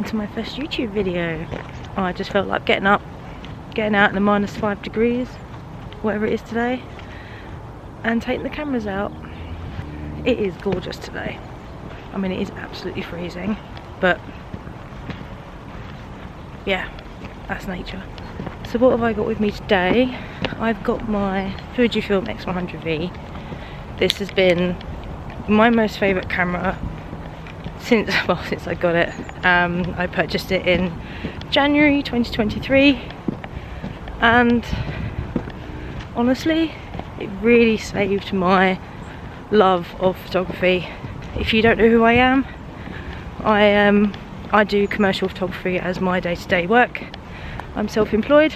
welcome to my first YouTube video. I just felt like getting out in the -5 degrees, whatever it is today, and taking the cameras out. It is gorgeous today. I mean, it is absolutely freezing, but yeah, that's nature. So what have I got with me today? I've got my Fujifilm X100V. This has been my most favourite camera since I got it. I purchased it in January 2023, and honestly it really saved my love of photography. If you don't know who I am, I do commercial photography as my day-to-day work. I'm self-employed,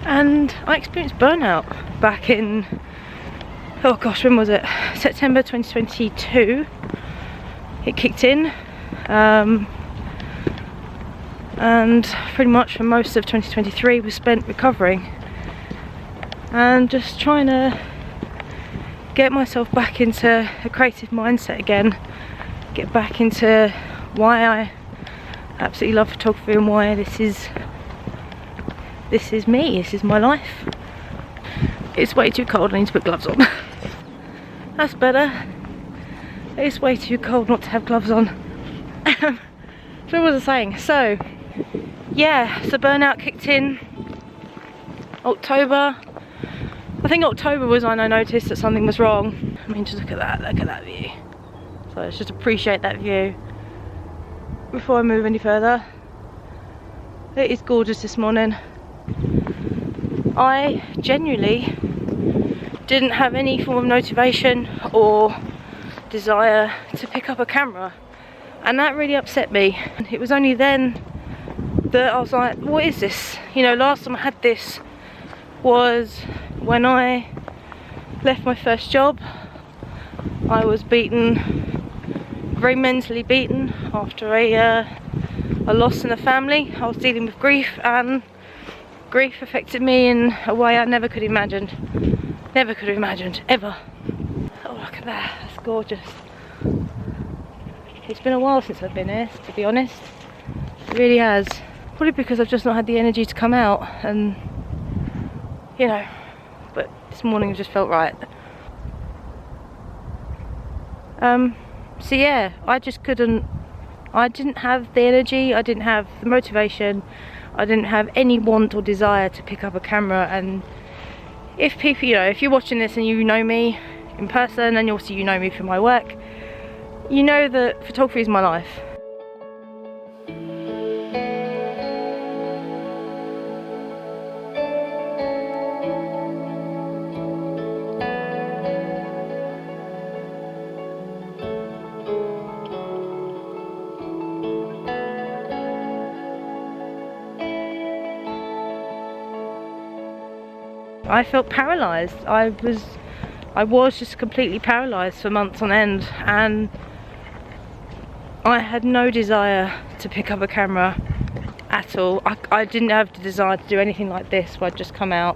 and I experienced burnout back in, oh gosh, when was it? September 2022 it kicked in, and pretty much for most of 2023 was spent recovering and just trying to get myself back into a creative mindset again, get back into why I absolutely love photography and why this is me, this is my life. It's way too cold, I need to put gloves on. That's better. It's way too cold not to have gloves on. So what was I saying? So yeah, so burnout kicked in October. I think October was when I noticed that something was wrong. I mean, just look at that view. So let's just appreciate that view before I move any further. It is gorgeous this morning. I genuinely didn't have any form of motivation or desire to pick up a camera, and that really upset me. It was only then that I was like, what is this? You know, last time I had this was when I left my first job. I was beaten, very mentally beaten, after a loss in the family. I was dealing with grief, and grief affected me in a way I never could have imagined. Never could have imagined, ever. Oh, look at that, that's gorgeous. It's been a while since I've been here, to be honest. It really has. Probably because I've just not had the energy to come out, and you know, but this morning just felt right. So yeah, I just couldn't, I didn't have the energy, I didn't have the motivation, I didn't have any want or desire to pick up a camera. And if people, you know, if you're watching this and you know me in person, and also you know me from my work, you know that photography is my life. I felt paralysed. I was just completely paralysed for months on end, and I had no desire to pick up a camera at all. I didn't have the desire to do anything like this, where I'd just come out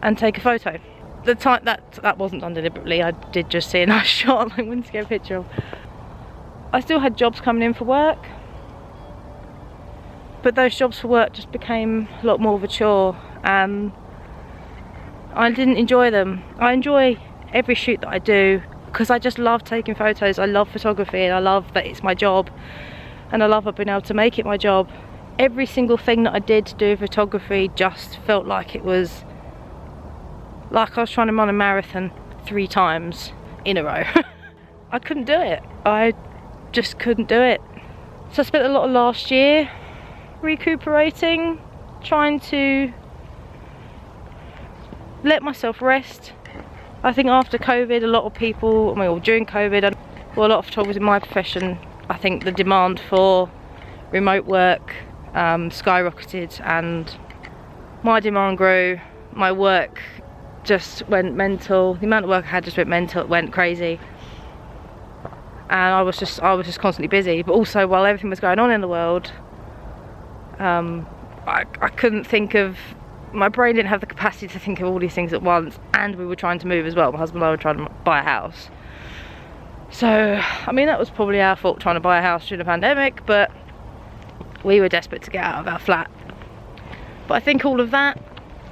and take a photo. The time that wasn't done deliberately. I did just see a nice shot I wanted to get a picture of. I still had jobs coming in for work, but those jobs for work just became a lot more of a chore, and I didn't enjoy them. I enjoy every shoot that I do because I just love taking photos. I love photography, and I love that it's my job, and I love being able to make it my job. Every single thing that I did to do photography just felt like it was like I was trying to run a marathon 3 times in a row. I couldn't do it. I just couldn't do it. So I spent a lot of last year recuperating, trying to let myself rest. I think after COVID, a lot of people, I mean, or during COVID, well, a lot of photographers in my profession, I think the demand for remote work skyrocketed, and my demand grew. My work just went mental. The amount of work I had just went mental. It went crazy, and I was just constantly busy. But also, while everything was going on in the world, I couldn't think of, my brain didn't have the capacity to think of all these things at once, and we were trying to move as well. My husband and I were trying to buy a house. So, I mean, that was probably our fault trying to buy a house during the pandemic, but we were desperate to get out of our flat. But I think all of that,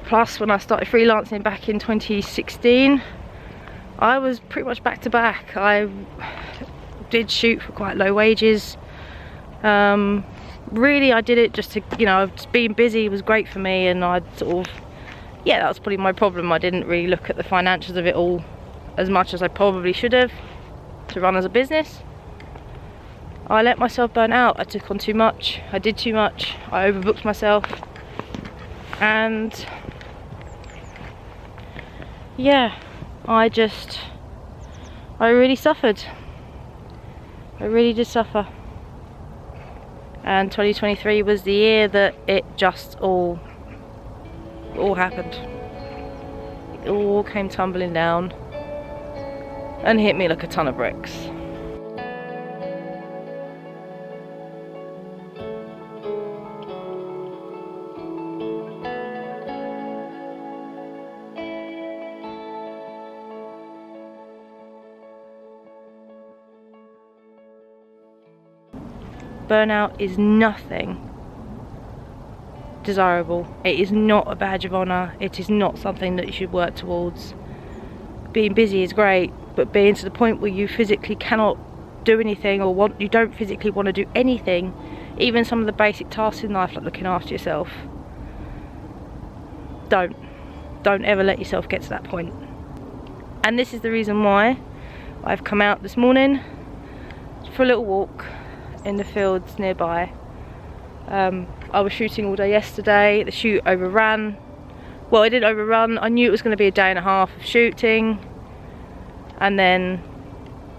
plus when I started freelancing back in 2016, I was pretty much back to back. I did shoot for quite low wages. Really, I did it just to, you know, just being busy was great for me, and I'd sort of, yeah, that was probably my problem. I didn't really look at the financials of it all as much as I probably should have to run as a business. I let myself burn out. I took on too much. I did too much. I overbooked myself. And yeah, I really suffered. I really did suffer. And 2023 was the year that it just all happened. It all came tumbling down and hit me like a ton of bricks. Burnout is nothing desirable. It is not a badge of honour. It is not something that you should work towards. Being busy is great, but being to the point where you physically cannot do anything, or you don't physically want to do anything, even some of the basic tasks in life like looking after yourself, don't ever let yourself get to that point. And this is the reason why I've come out this morning for a little walk in the fields nearby. I was shooting all day yesterday. The shoot overran. Well, it didn't overrun. I knew it was going to be a day and a half of shooting, and then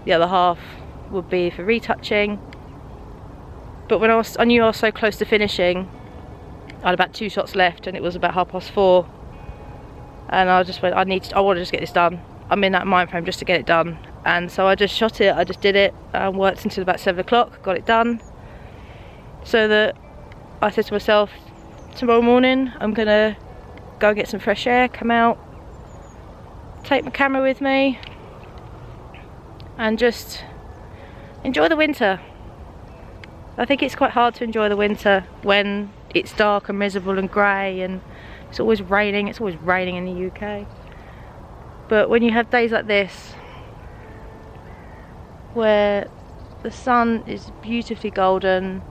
the other half would be for retouching. But when I knew I was so close to finishing, I had about 2 shots left, and it was about 4:30, and I just went, I want to just get this done. I'm in that mind frame just to get it done. And so I just shot it, I just did it, and worked until about 7 o'clock, got it done. So that I said to myself, tomorrow morning I'm gonna go get some fresh air, come out, take my camera with me, and just enjoy the winter. I think it's quite hard to enjoy the winter when it's dark and miserable and grey, and it's always raining in the UK. But when you have days like this, where the sun is beautifully golden,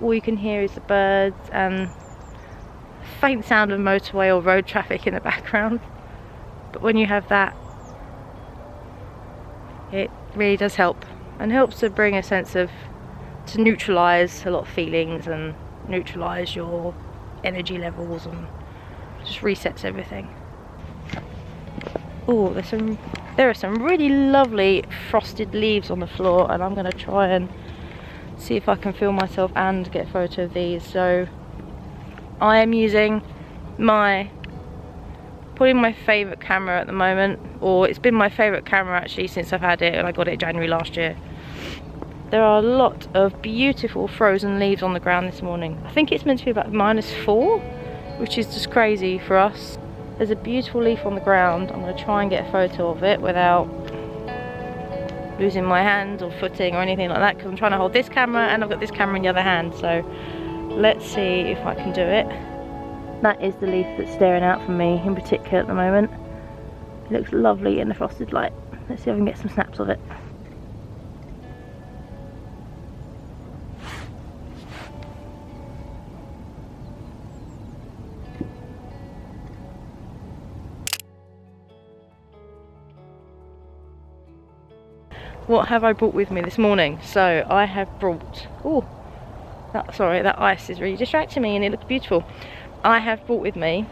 all you can hear is the birds and faint sound of motorway or road traffic in the background. But when you have that, it really does help, and helps to bring a sense of, to neutralise a lot of feelings and neutralise your energy levels, and just resets everything. Oh, there are some really lovely frosted leaves on the floor, and I'm going to try and see if I can film myself and get a photo of these. So I am using probably my favourite camera at the moment, or it's been my favourite camera actually since I've had it, and I got it in January last year. There are a lot of beautiful frozen leaves on the ground this morning. I think it's meant to be about -4, which is just crazy for us. There's a beautiful leaf on the ground. I'm going to try and get a photo of it without losing my hand or footing or anything like that, because I'm trying to hold this camera and I've got this camera in the other hand. So let's see if I can do it. That is the leaf that's staring out for me in particular at the moment. It looks lovely in the frosted light. Let's see if I can get some snaps of it. What have I brought with me this morning? So I have brought, that ice is really distracting me, and it looks beautiful. I have brought with me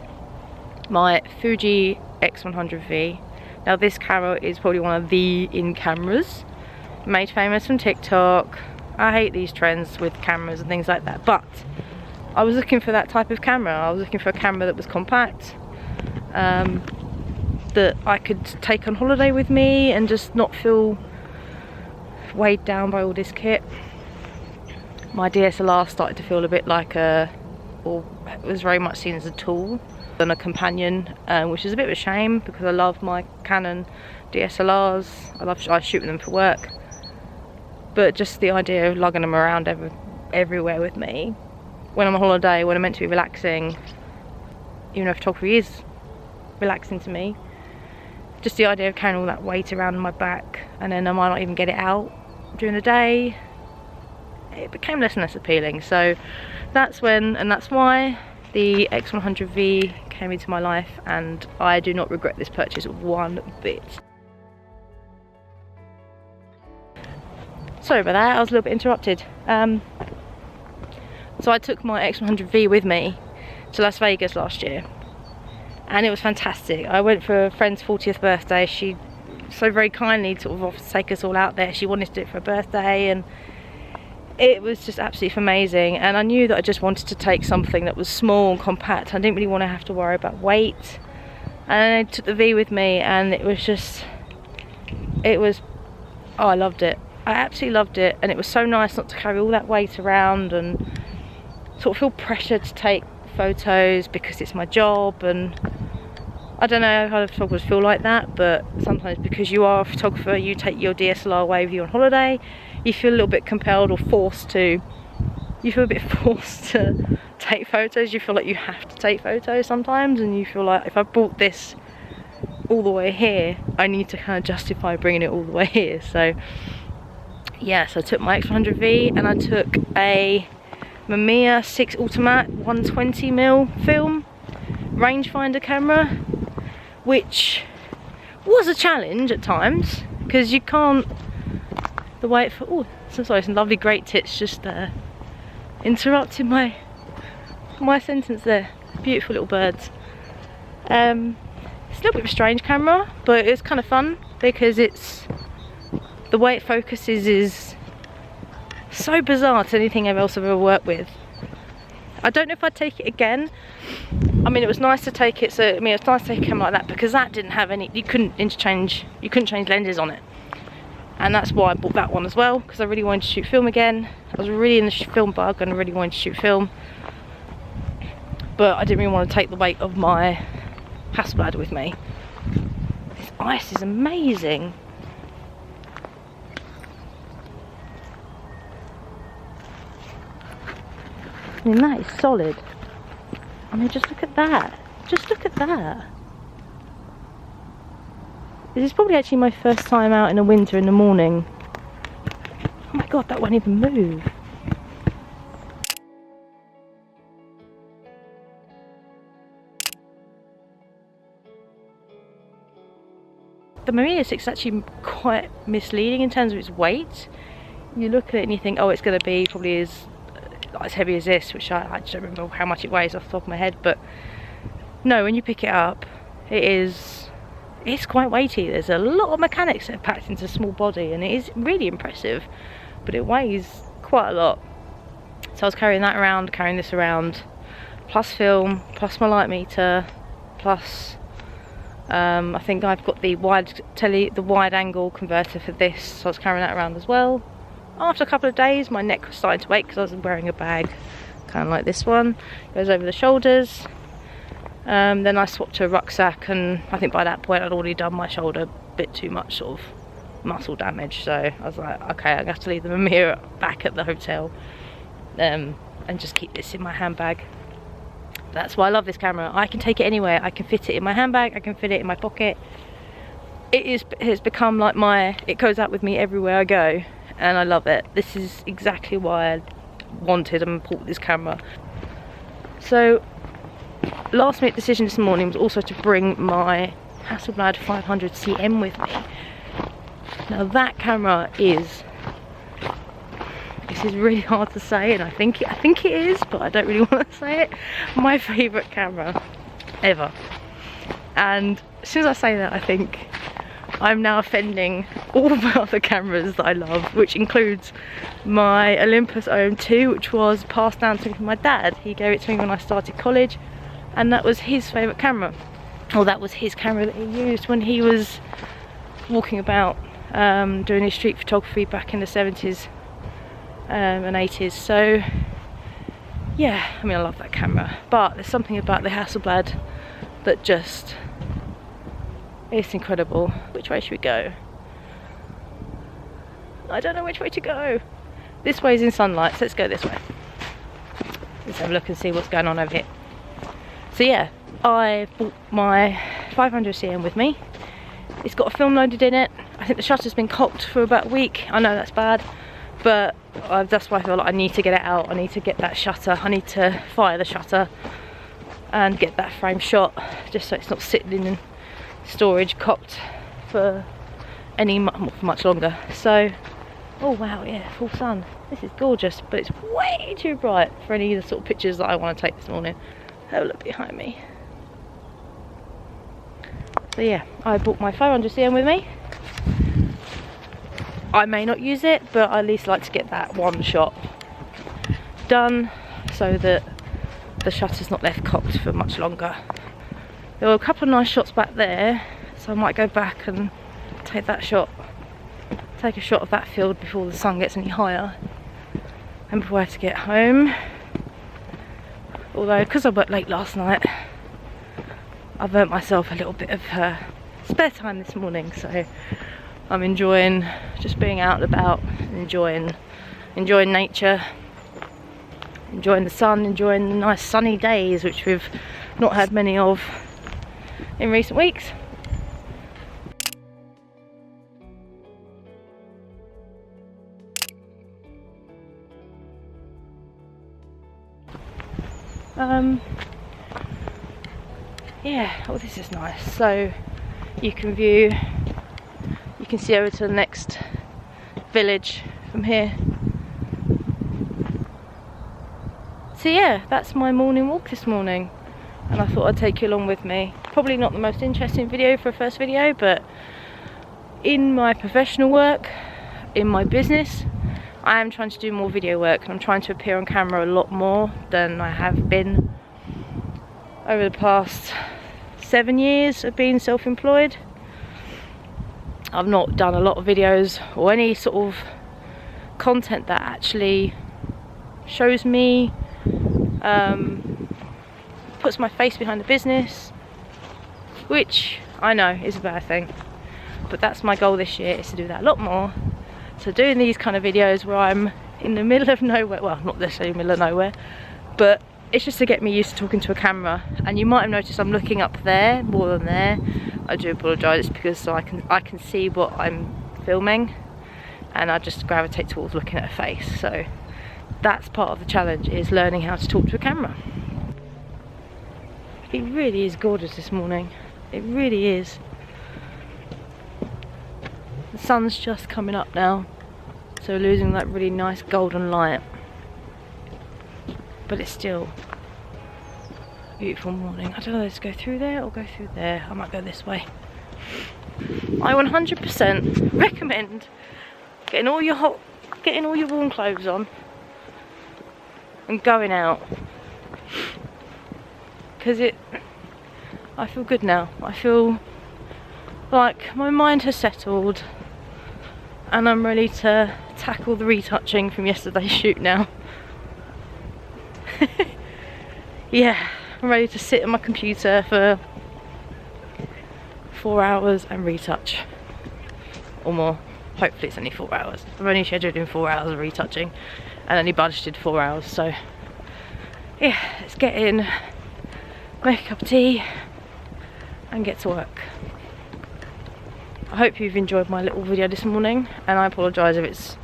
my Fuji X100V. Now this camera is probably one of the in-cameras, made famous from TikTok. I hate these trends with cameras and things like that, but I was looking for that type of camera. I was looking for a camera that was compact, that I could take on holiday with me and just not feel weighed down by all this kit. My DSLR started to feel a bit like it was very much seen as a tool than a companion, which is a bit of a shame because I love my Canon DSLRs. I shoot them for work, but just the idea of lugging them around everywhere with me when I'm on holiday, when I'm meant to be relaxing, even though photography is relaxing to me, just the idea of carrying all that weight around my back and then I might not even get it out during the day, it became less and less appealing. So that's when, and that's why the X100V came into my life, and I do not regret this purchase one bit. Sorry about that, I was a little bit interrupted. So I took my X100V with me to Las Vegas last year, and it was fantastic. I went for a friend's 40th birthday. She so very kindly sort of offered to take us all out there. She wanted to do it for her birthday, and it was just absolutely amazing. And I knew that I just wanted to take something that was small and compact. I didn't really want to have to worry about weight. And I took the V with me, and it was oh, I loved it. I absolutely loved it, and it was so nice not to carry all that weight around and sort of feel pressure to take photos because it's my job. And I don't know how photographers feel like that, but sometimes because you are a photographer, you take your DSLR away with you on holiday, you feel a little bit compelled or forced to, you feel a bit forced to take photos. You feel like you have to take photos sometimes, and you feel like if I brought this all the way here, I need to kind of justify bringing it all the way here. So yes, I took my X100V and I took a Mamiya 6 Ultimate 120mm film rangefinder camera, which was a challenge at times because you can't, the way for, oh, so sorry, some lovely great tits just interrupted my sentence there. Beautiful little birds. It's a little bit of a strange camera, but it's kind of fun because the way it focuses is so bizarre to anything else I've ever worked with. I don't know if I'd take it again. I mean, it was nice to take it, so I mean, it's nice to take a camera like that because that didn't have any, you couldn't change lenses on it. And that's why I bought that one as well, because I really wanted to shoot film again. I was really in the film bug and I really wanted to shoot film. But I didn't really want to take the weight of my Hasselblad with me. This ice is amazing. I mean, that is solid. I mean, just look at that. Just look at that. This is probably actually my first time out in the winter in the morning. Oh my god, that won't even move. The Mamiya 6 is actually quite misleading in terms of its weight. You look at it and you think, oh, it's going to be probably as heavy as this, which I just don't remember how much it weighs off the top of my head, but no, when you pick it up, it's quite weighty. There's a lot of mechanics that are packed into a small body, and it is really impressive, but it weighs quite a lot. So I was carrying that around, carrying this around, plus film, plus my light meter, plus I think I've got the wide angle converter for this, so I was carrying that around as well. After a couple of days, my neck was starting to ache because I was wearing a bag kind of like this one, goes over the shoulders. Then I swapped to a rucksack, and I think by that point I'd already done my shoulder a bit too much sort of muscle damage, so I was like, okay, I'm going to have to leave the Mamiya back at the hotel and just keep this in my handbag. That's why I love this camera. I can take it anywhere. I can fit it in my handbag, I can fit it in my pocket. It has become like it goes out with me everywhere I go, and I love it. This is exactly why I wanted and bought this camera. So last minute decision this morning was also to bring my Hasselblad 500 CM with me. Now that camera this is really hard to say, and I think it is, but I don't really want to say it, my favourite camera ever. And as soon as I say that, I think I'm now offending all of my other cameras that I love, which includes my Olympus OM2, which was passed down to me from my dad. He gave it to me when I started college, and that was his favourite camera. Or that was his camera that he used when he was walking about doing his street photography back in the 70s and 80s. So yeah, I mean, I love that camera, but there's something about the Hasselblad that just, it's incredible. Which way should we go? I don't know which way to go. This way's in sunlight, so let's go this way. Let's have a look and see what's going on over here. So yeah, I bought my 500cm with me. It's got a film loaded in it. I think the shutter's been cocked for about a week. I know that's bad, but that's why I feel like I need to get it out. I need to get that shutter. I need to fire the shutter and get that frame shot, just so it's not sitting in storage cocked for much longer. So, oh wow, yeah, full sun. This is gorgeous, but it's way too bright for any of the sort of pictures that I want to take this morning. Have a look behind me. So yeah, I brought my 500cm with me. I may not use it, but I at least like to get that one shot done so that the shutter's not left cocked for much longer. There were a couple of nice shots back there, so I might go back and take that shot. Take a shot of that field before the sun gets any higher and before I have to get home. Although, because I worked late last night, I've earned myself a little bit of spare time this morning, so I'm enjoying just being out and about, enjoying nature, enjoying the sun, enjoying the nice sunny days, which we've not had many of in recent weeks. Yeah, oh, this is nice. So you can see over to the next village from here. So yeah, that's my morning walk this morning, and I thought I'd take you along with me. Probably not the most interesting video for a first video, but in my professional work, in my business, I am trying to do more video work, and I'm trying to appear on camera a lot more than I have been over the past 7 years of being self-employed. I've not done a lot of videos or any sort of content that actually shows me, puts my face behind the business, which I know is a bad thing, but that's my goal this year, is to do that a lot more. So doing these kind of videos where I'm in the middle of nowhere, well, not necessarily middle of nowhere, but it's just to get me used to talking to a camera. And you might have noticed I'm looking up there more than there. I do apologise, because so I can see what I'm filming, and I just gravitate towards looking at a face. So that's part of the challenge, is learning how to talk to a camera. It really is gorgeous this morning. It really is. The sun's just coming up now, so we're losing that really nice golden light. But it's still a beautiful morning. I don't know, let's go through there or go through there. I might go this way. I 100% recommend getting all your warm clothes on and going out, because I feel good now. I feel like my mind has settled, and I'm ready to tackle the retouching from yesterday's shoot now. Yeah, I'm ready to sit at my computer for 4 hours and retouch, or more. Hopefully it's only 4 hours. I've only scheduled in 4 hours of retouching and only budgeted 4 hours, so yeah, let's get in, make a cup of tea and get to work. I hope you've enjoyed my little video this morning, and I apologise if it's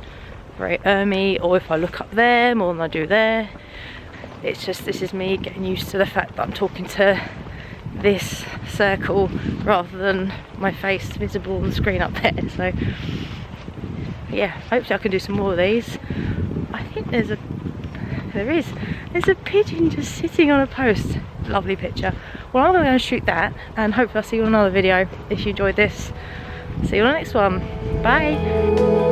very me or if I look up there more than I do there. It's just, this is me getting used to the fact that I'm talking to this circle rather than my face visible on the screen up there. So yeah, hopefully I can do some more of these. I think there's a pigeon just sitting on a post. Lovely picture. Well, I'm going to go and shoot that, and hopefully I'll see you on another video. If you enjoyed this, see you on the next one. Bye.